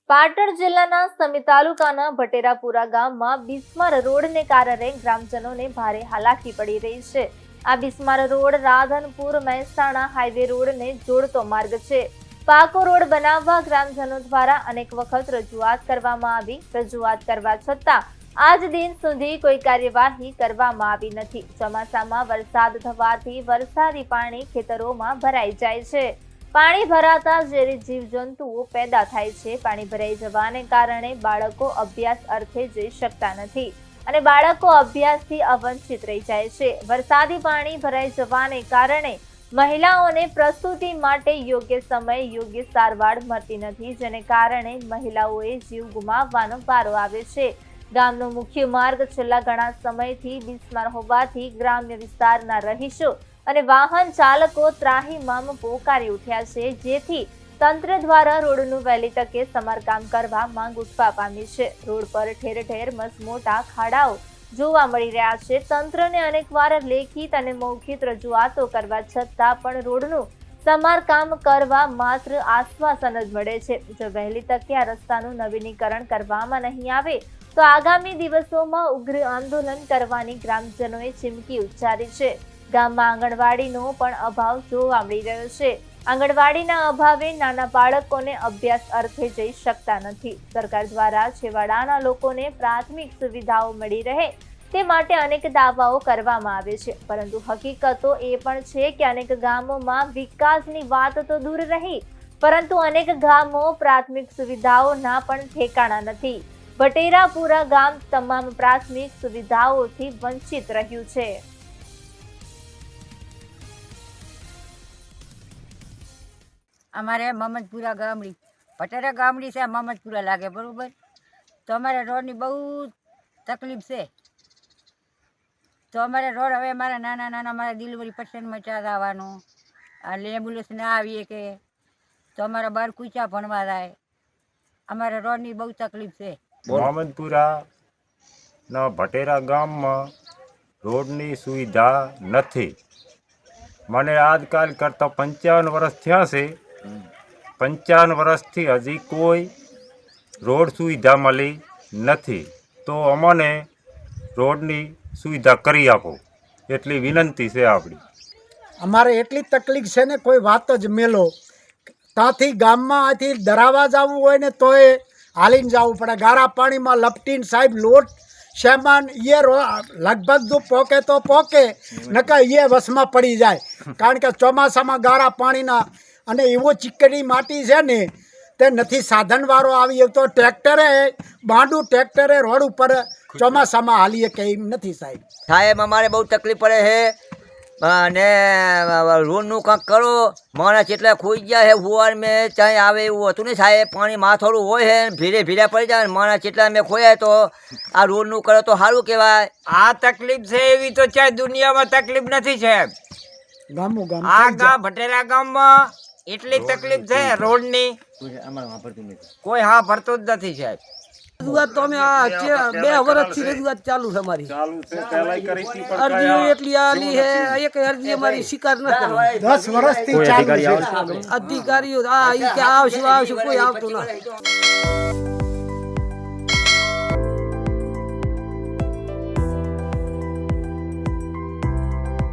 પાટણ જિલ્લાના સમી તાલુકાના ભટેરાપુરા ગામમાં બિસ્માર રોડને કારણે ગ્રામજનોને ભારે હાલાકી પડી રહી છે। આ બિસ્માર રોડ રાધનપુર મહેસાણા હાઈવે રોડને જોડતો માર્ગ છે। પાકો રોડ બનાવવા ગ્રામજનો દ્વારા અનેક વખત રજૂઆત કરવામાં આવી। રજૂઆત કરવા છતાં આજ દિન સુધી કોઈ કાર્યવાહી કરવામાં આવી નથી। ચોમાસામાં વરસાદ થવાથી વરસાદી પાણી ખેતરોમાં ભરાઈ જાય છે। પાણી ભરાતા ઝેરી જીવજંતુઓ પેદા થાય છે। પાણી ભરાઈ જવાને કારણે બાળકો અભ્યાસ અર્થે જઈ શકતા નથી અને બાળકો અભ્યાસથી અવંચિત રહી જાય છે। વરસાદી પાણી ભરાઈ જવાને કારણે મહિલાઓને પ્રસૂતિ માટે યોગ્ય સમયે યોગ્ય સારવાર મળતી નથી, જેને કારણે મહિલાઓએ જીવ ગુમાવવાનો વારો આવે છે। ગામનો મુખ્ય માર્ગ છેલ્લા ઘણા સમયથી બિસ્માર હોવાથી ગ્રામ્ય વિસ્તારના રહીશો અને વાહન ચાલકો ત્રાહિમામ પોકારી ઉઠ્યા છે, જેથી તંત્ર દ્વારા રોડનું વહેલી તકે સમારકામ કરવા માંગ ઉઠવા પામી છે। રોડ પર ઠેર ઠેર મસમોટા ખાડાઓ જોવા મળી રહ્યા છે। તંત્રને અનેકવાર લેખિત અને મૌખિક રજૂઆતો કરવા છતાં પણ રોડનું સમારકામ કરવા માત્ર આશ્વાસન જ મળે છે। જો વહેલી તકે આ રસ્તાનું નવીનીકરણ કરવામાં નહીં આવે તો આગામી દિવસોમાં ઉગ્ર આંદોલન કરવાની ગ્રામજનોએ ચીમકી ઉચ્ચારી છે। ગામમાં આંગણવાડીનો પણ અભાવ જોવા મળી રહ્યો છે। આંગણવાડીના અભાવે નાના બાળકોને અભ્યાસ અર્થે જઈ શકતા નથી। સરકાર દ્વારા છેવાડાના લોકોને પ્રાથમિક સુવિધાઓ મળી રહે તે માટે અનેક દાવાઓ કરવામાં આવે છે, પરંતુ હકીકતો એ પણ છે કે અનેક ગામોમાં વિકાસની વાત તો દૂર રહી, પરંતુ અનેક ગામો પ્રાથમિક સુવિધાઓના પણ ઠેકાણા નથી। ભટેરાપુરા ગામ તમામ પ્રાથમિક સુવિધાઓથી વંચિત રહ્યું છે। અમારે મમદપુરા ગામડી ભટેરા ગામડી છે, મમદપુરા લાગે બરાબર। તો અમારે રોડની બહુ તકલીફ છે। તો અમારે રોડ હવે મારા નાના મારા ડિલિવરી પેશન્ટમાં ચાર આવવાનું, આ એમ્બ્યુલન્સ ના આવીએ કે તો અમારા બાર કૂચા ભણવા જાય। અમારે રોડની બહુ તકલીફ છે। મમદપુરાના ભટેરા ગામમાં રોડની સુવિધા નથી। મને આજકાલ કરતાં 55 વર્ષ થયા છે। 55 વર્ષથી હજી કોઈ રોડ સુવિધા મળી નથી, તો અમને રોડની સુવિધા કરી આપો એટલી વિનંતી છે આપણી। અમારે એટલી તકલીફ છે ને કોઈ વાત જ મેલો। ત્યાંથી ગામમાં આથી દરાવા જવું હોય ને તોય હાલીને જવું પડે। ગારા પાણીમાં લપટીને સાહેબ લોટ સામાન એ લગભગ જો પોકે તો પોકે, નકા એ વસમાં પડી જાય। કારણ કે ચોમાસામાં ગારા પાણીના અને એવો ચીકણી માટી છે ને તે નથી સાધનવાળો આવી તો ટ્રેક્ટરે બાંડું ટ્રેક્ટરે રોડ ઉપર ચોમાસામાં હાલીએ કે એમ નથી સાહેબ। અમારે બહુ તકલીફ પડે છે અને રોડનું કાંક કરો। માણસ એટલા ખોઈ ગયા છે, હુવાર મેં ચાંય આવે એવું હતું ને સાહેબ। પાણી માથોડું હોય છે, ભીરે પડી જાય, માણસ એટલા મેં ખોયા તો આ રોડનું કરો તો સારું કહેવાય। આ તકલીફ છે એવી તો ચાહે દુનિયામાં તકલીફ નથી સાહેબ। આ ગામ ભટેરા ગામમાં એટલી તકલીફ છે રોડની, કોઈ હા ભરતું જ નથી સાહેબ। રજૂઆત તો અમે 2 વર્ષથી રજૂઆત ચાલુ છે અમારી। અરજીઓ એટલી આલી છે, એક અરજી અમારી સ્વીકાર ન કરી। 10 વર્ષથી ચાલુ છે। અધિકારીઓ આવશે કોઈ આવતું નથી।